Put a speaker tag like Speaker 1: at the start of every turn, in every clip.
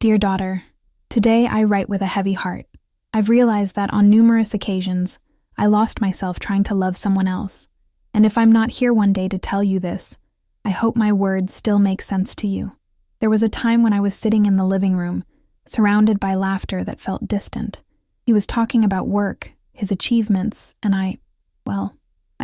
Speaker 1: Dear daughter, today I write with a heavy heart. I've realized that on numerous occasions, I lost myself trying to love someone else. And if I'm not here one day to tell you this, I hope my words still make sense to you. There was a time when I was sitting in the living room, surrounded by laughter that felt distant. He was talking about work, his achievements, and I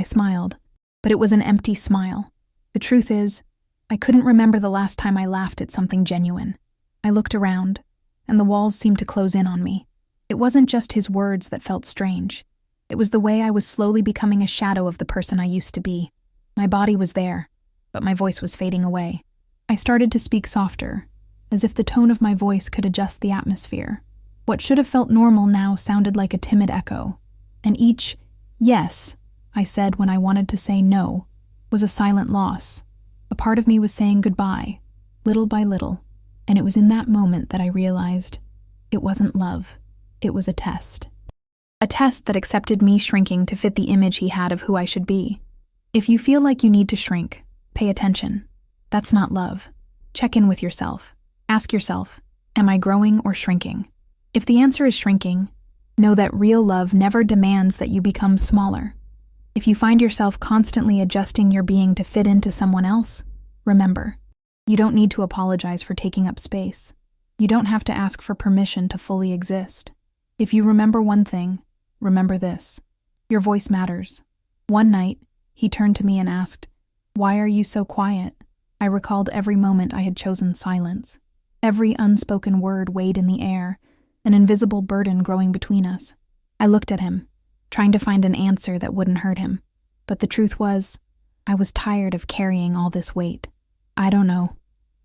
Speaker 1: smiled. But it was an empty smile. The truth is, I couldn't remember the last time I laughed at something genuine. I looked around, and the walls seemed to close in on me. It wasn't just his words that felt strange. It was the way I was slowly becoming a shadow of the person I used to be. My body was there, but my voice was fading away. I started to speak softer, as if the tone of my voice could adjust the atmosphere. What should have felt normal now sounded like a timid echo, and each yes I said when I wanted to say no was a silent loss. A part of me was saying goodbye, little by little, and it was in that moment that I realized it wasn't love, it was a test. A test that accepted me shrinking to fit the image he had of who I should be. If you feel like you need to shrink, pay attention. That's not love. Check in with yourself. Ask yourself, am I growing or shrinking? If the answer is shrinking, know that real love never demands that you become smaller. If you find yourself constantly adjusting your being to fit into someone else, remember, you don't need to apologize for taking up space. You don't have to ask for permission to fully exist. If you remember one thing, remember this. Your voice matters. One night, he turned to me and asked, "Why are you so quiet?" I recalled every moment I had chosen silence. Every unspoken word weighed in the air, an invisible burden growing between us. I looked at him, trying to find an answer that wouldn't hurt him. But the truth was, I was tired of carrying all this weight. "I don't know,"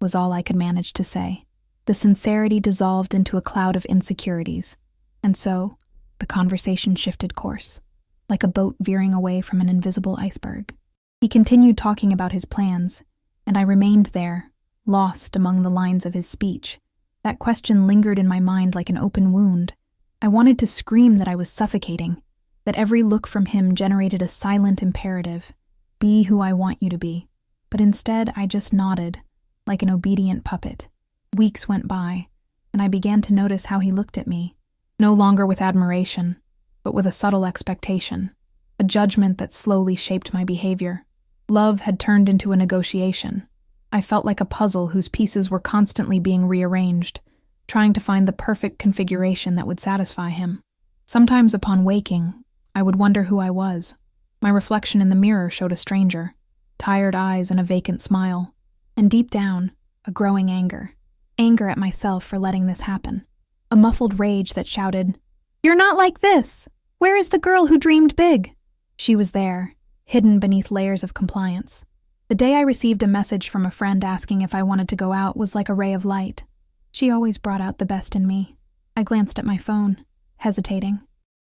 Speaker 1: was all I could manage to say. The sincerity dissolved into a cloud of insecurities, and so the conversation shifted course, like a boat veering away from an invisible iceberg. He continued talking about his plans, and I remained there, lost among the lines of his speech. That question lingered in my mind like an open wound. I wanted to scream that I was suffocating, that every look from him generated a silent imperative, "Be who I want you to be." But instead, I just nodded, like an obedient puppet. Weeks went by, and I began to notice how he looked at me, no longer with admiration, but with a subtle expectation, a judgment that slowly shaped my behavior. Love had turned into a negotiation. I felt like a puzzle whose pieces were constantly being rearranged, trying to find the perfect configuration that would satisfy him. Sometimes upon waking, I would wonder who I was. My reflection in the mirror showed a stranger, tired eyes and a vacant smile, and deep down, a growing anger. Anger at myself for letting this happen. A muffled rage that shouted, "You're not like this! Where is the girl who dreamed big?" She was there, hidden beneath layers of compliance. The day I received a message from a friend asking if I wanted to go out was like a ray of light. She always brought out the best in me. I glanced at my phone, hesitating.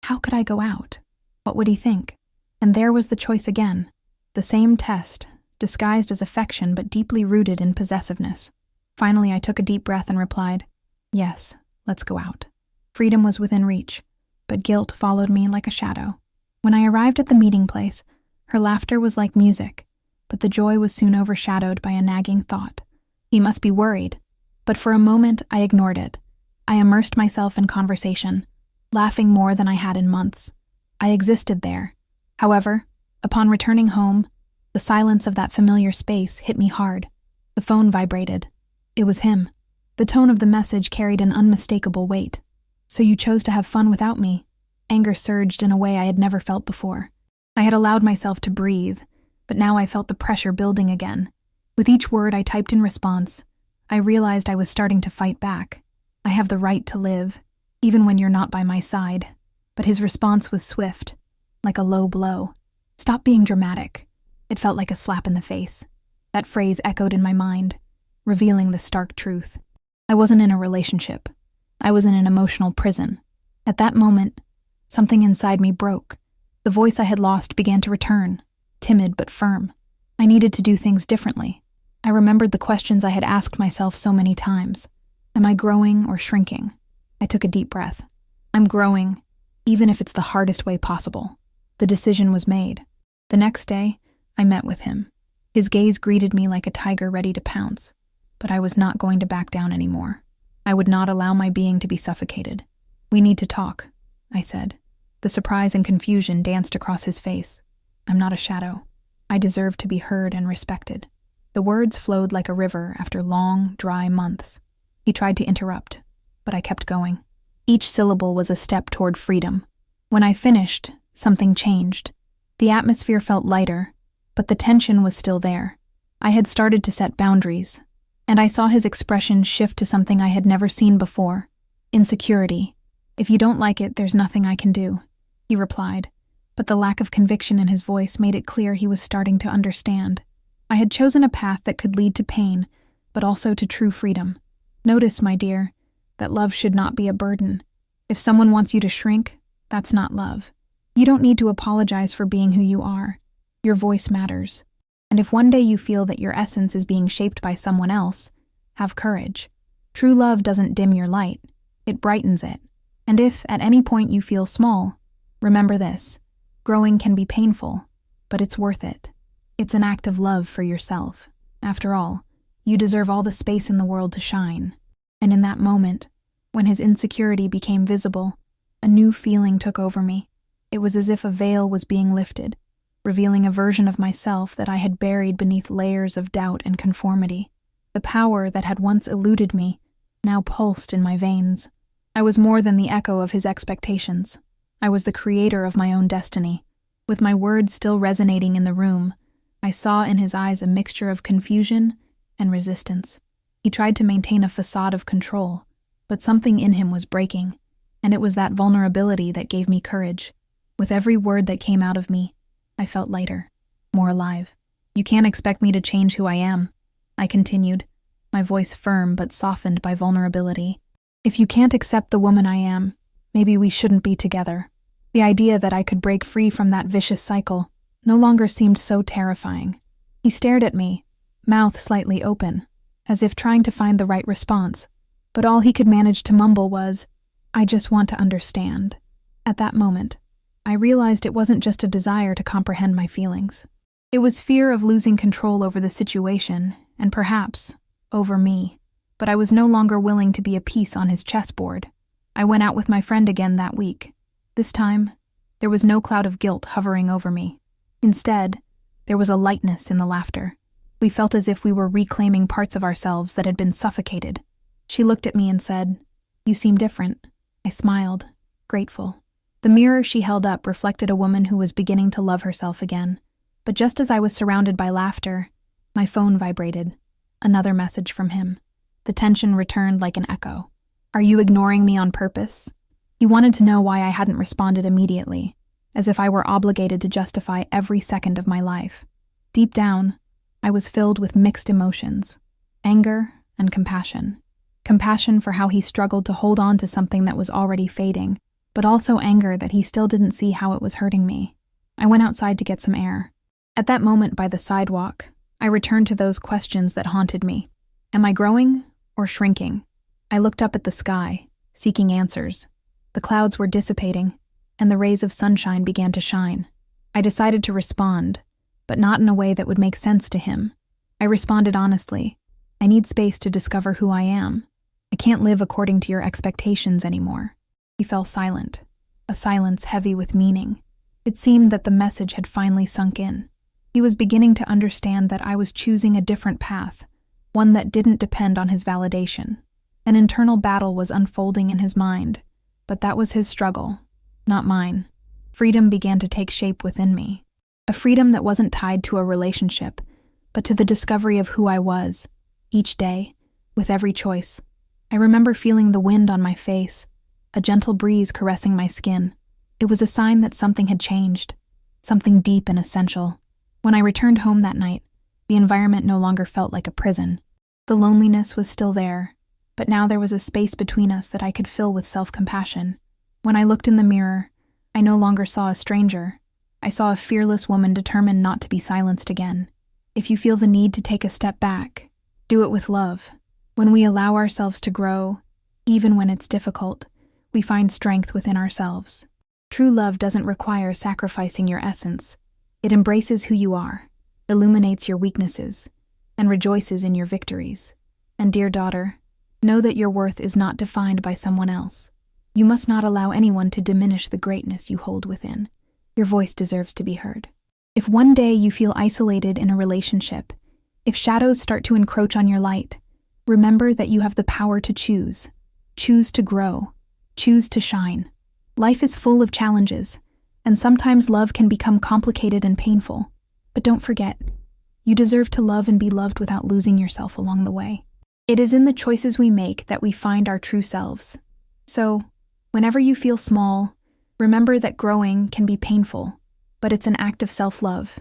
Speaker 1: How could I go out? What would he think? And there was the choice again. The same test, disguised as affection but deeply rooted in possessiveness. Finally, I took a deep breath and replied, "Yes, let's go out." Freedom was within reach, but guilt followed me like a shadow. When I arrived at the meeting place, her laughter was like music, but the joy was soon overshadowed by a nagging thought. He must be worried. But for a moment, I ignored it. I immersed myself in conversation, laughing more than I had in months. I existed there. However, upon returning home, the silence of that familiar space hit me hard. The phone vibrated. It was him. The tone of the message carried an unmistakable weight. "So you chose to have fun without me?" Anger surged in a way I had never felt before. I had allowed myself to breathe, but now I felt the pressure building again. With each word I typed in response, I realized I was starting to fight back. "I have the right to live, even when you're not by my side." But his response was swift, like a low blow. "Stop being dramatic." It felt like a slap in the face. That phrase echoed in my mind, revealing the stark truth. I wasn't in a relationship. I was in an emotional prison. At that moment, something inside me broke. The voice I had lost began to return, timid but firm. I needed to do things differently. I remembered the questions I had asked myself so many times. Am I growing or shrinking? I took a deep breath. I'm growing, even if it's the hardest way possible. The decision was made. The next day, I met with him. His gaze greeted me like a tiger ready to pounce, but I was not going to back down anymore. I would not allow my being to be suffocated. "We need to talk," I said. The surprise and confusion danced across his face. "I'm not a shadow. I deserve to be heard and respected." The words flowed like a river after long, dry months. He tried to interrupt, but I kept going. Each syllable was a step toward freedom. When I finished, something changed. The atmosphere felt lighter, but the tension was still there. I had started to set boundaries, and I saw his expression shift to something I had never seen before: insecurity. "If you don't like it, there's nothing I can do," he replied, but the lack of conviction in his voice made it clear he was starting to understand. I had chosen a path that could lead to pain, but also to true freedom. "Notice, my dear, that love should not be a burden. If someone wants you to shrink, that's not love. You don't need to apologize for being who you are. Your voice matters. And if one day you feel that your essence is being shaped by someone else, have courage. True love doesn't dim your light, it brightens it. And if, at any point you feel small, remember this: growing can be painful, but it's worth it. It's an act of love for yourself. After all, you deserve all the space in the world to shine." And in that moment, when his insecurity became visible, a new feeling took over me. It was as if a veil was being lifted, revealing a version of myself that I had buried beneath layers of doubt and conformity. The power that had once eluded me now pulsed in my veins. I was more than the echo of his expectations. I was the creator of my own destiny. With my words still resonating in the room, I saw in his eyes a mixture of confusion and resistance. He tried to maintain a facade of control, but something in him was breaking, and it was that vulnerability that gave me courage. With every word that came out of me, I felt lighter, more alive. "You can't expect me to change who I am," I continued, my voice firm but softened by vulnerability. "If you can't accept the woman I am, maybe we shouldn't be together." The idea that I could break free from that vicious cycle no longer seemed so terrifying. He stared at me, mouth slightly open, as if trying to find the right response, but all he could manage to mumble was, "I just want to understand." At that moment, I realized it wasn't just a desire to comprehend my feelings. It was fear of losing control over the situation, and perhaps over me. But I was no longer willing to be a piece on his chessboard. I went out with my friend again that week. This time, there was no cloud of guilt hovering over me. Instead, there was a lightness in the laughter. We felt as if we were reclaiming parts of ourselves that had been suffocated. She looked at me and said, "You seem different." I smiled, grateful. The mirror she held up reflected a woman who was beginning to love herself again. But just as I was surrounded by laughter, my phone vibrated. Another message from him. The tension returned like an echo. "Are you ignoring me on purpose?" He wanted to know why I hadn't responded immediately, as if I were obligated to justify every second of my life. Deep down, I was filled with mixed emotions: anger and compassion. Compassion for how he struggled to hold on to something that was already fading, but also anger that he still didn't see how it was hurting me. I went outside to get some air. At that moment by the sidewalk, I returned to those questions that haunted me. Am I growing or shrinking? I looked up at the sky, seeking answers. The clouds were dissipating, and the rays of sunshine began to shine. I decided to respond, but not in a way that would make sense to him. I responded honestly. "I need space to discover who I am. I can't live according to your expectations anymore." He fell silent, a silence heavy with meaning. It seemed that the message had finally sunk in. He was beginning to understand that I was choosing a different path, one that didn't depend on his validation. An internal battle was unfolding in his mind, but that was his struggle, not mine. Freedom began to take shape within me. A freedom that wasn't tied to a relationship, but to the discovery of who I was, each day, with every choice. I remember feeling the wind on my face, a gentle breeze caressing my skin. It was a sign that something had changed, something deep and essential. When I returned home that night, the environment no longer felt like a prison. The loneliness was still there, but now there was a space between us that I could fill with self-compassion. When I looked in the mirror, I no longer saw a stranger. I saw a fearless woman determined not to be silenced again. If you feel the need to take a step back, do it with love. When we allow ourselves to grow, even when it's difficult, we find strength within ourselves. True love doesn't require sacrificing your essence. It embraces who you are, illuminates your weaknesses, and rejoices in your victories. And dear daughter, Know that your worth is not defined by someone else. You must not allow anyone to diminish the greatness you hold within. Your voice deserves to be heard. If one day you feel isolated in a relationship, if shadows start to encroach on your light, remember that you have the power to choose. Choose to grow. Choose to shine. Life is full of challenges, and sometimes love can become complicated and painful. But don't forget, you deserve to love and be loved without losing yourself along the way. It is in the choices we make that we find our true selves. So, whenever you feel small, remember that growing can be painful, but it's an act of self-love.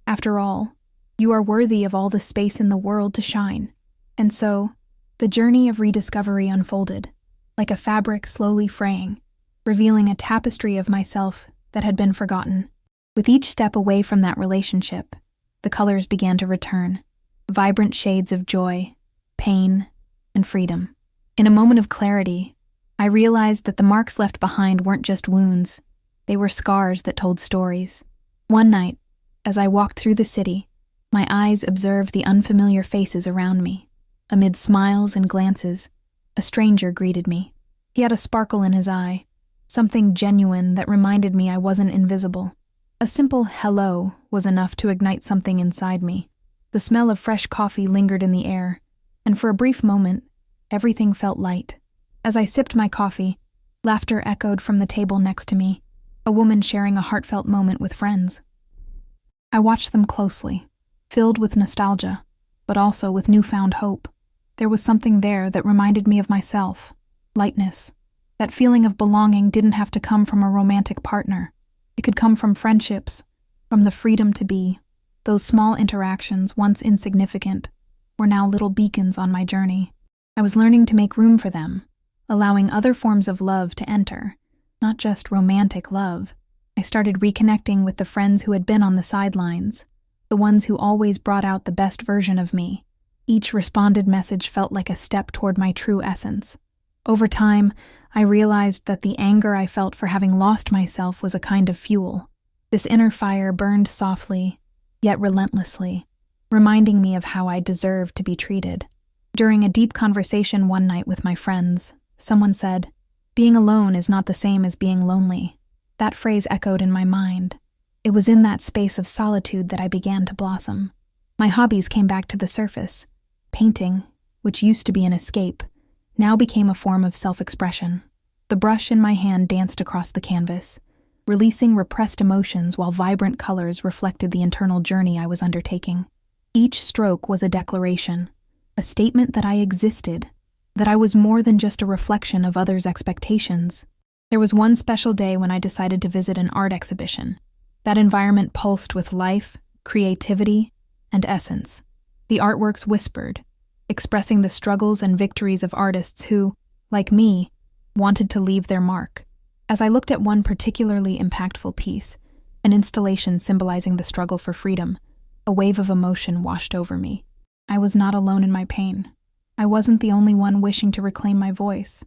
Speaker 1: After all, you are worthy of all the space in the world to shine. And so, the journey of rediscovery unfolded, like a fabric slowly fraying, revealing a tapestry of myself that had been forgotten. With each step away from that relationship, the colors began to return, vibrant shades of joy, pain, and freedom. In a moment of clarity, I realized that the marks left behind weren't just wounds, they were scars that told stories. One night, as I walked through the city, my eyes observed the unfamiliar faces around me. Amid smiles and glances, a stranger greeted me. He had a sparkle in his eye, something genuine that reminded me I wasn't invisible. A simple hello was enough to ignite something inside me. The smell of fresh coffee lingered in the air, and for a brief moment, everything felt light. As I sipped my coffee, laughter echoed from the table next to me, a woman sharing a heartfelt moment with friends. I watched them closely, filled with nostalgia, but also with newfound hope. There was something there that reminded me of myself, lightness. That feeling of belonging didn't have to come from a romantic partner. It could come from friendships, from the freedom to be. Those small interactions, once insignificant, were now little beacons on my journey. I was learning to make room for them, allowing other forms of love to enter, not just romantic love. I started reconnecting with the friends who had been on the sidelines, the ones who always brought out the best version of me. Each responded message felt like a step toward my true essence. Over time, I realized that the anger I felt for having lost myself was a kind of fuel. This inner fire burned softly, yet relentlessly, reminding me of how I deserved to be treated. During a deep conversation one night with my friends, someone said, "Being alone is not the same as being lonely." That phrase echoed in my mind. It was in that space of solitude that I began to blossom. My hobbies came back to the surface. Painting, which used to be an escape, now became a form of self-expression. The brush in my hand danced across the canvas, releasing repressed emotions while vibrant colors reflected the internal journey I was undertaking. Each stroke was a declaration, a statement that I existed, that I was more than just a reflection of others' expectations. There was one special day when I decided to visit an art exhibition. That environment pulsed with life, creativity, and essence. The artworks whispered, expressing the struggles and victories of artists who, like me, wanted to leave their mark. As I looked at one particularly impactful piece, an installation symbolizing the struggle for freedom, a wave of emotion washed over me. I was not alone in my pain. I wasn't the only one wishing to reclaim my voice.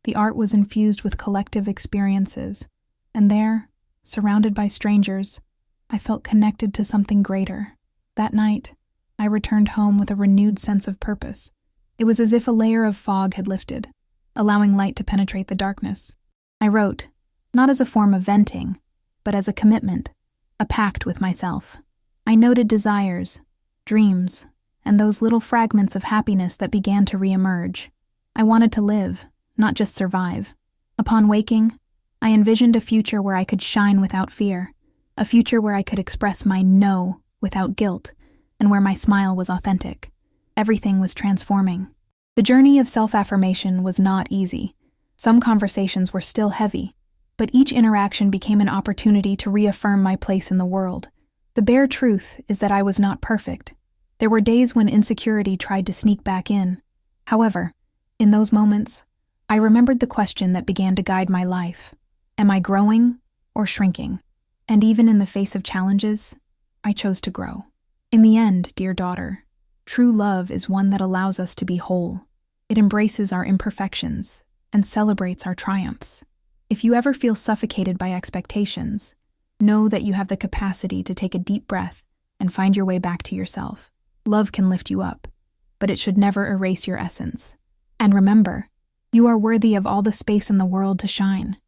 Speaker 1: The art was infused with collective experiences, and there, surrounded by strangers, I felt connected to something greater. That night, I returned home with a renewed sense of purpose. It was as if a layer of fog had lifted, allowing light to penetrate the darkness. I wrote, not as a form of venting, but as a commitment, a pact with myself. I noted desires, dreams, and those little fragments of happiness that began to reemerge. I wanted to live, not just survive. Upon waking, I envisioned a future where I could shine without fear, a future where I could express my no without guilt, and where my smile was authentic. Everything was transforming. The journey of self-affirmation was not easy. Some conversations were still heavy, but each interaction became an opportunity to reaffirm my place in the world. The bare truth is that I was not perfect. There were days when insecurity tried to sneak back in. However, in those moments, I remembered the question that began to guide my life. Am I growing or shrinking? And even in the face of challenges, I chose to grow. In the end, dear daughter, true love is one that allows us to be whole. It embraces our imperfections and celebrates our triumphs. If you ever feel suffocated by expectations, know that you have the capacity to take a deep breath and find your way back to yourself. Love can lift you up, but it should never erase your essence. And remember, you are worthy of all the space in the world to shine.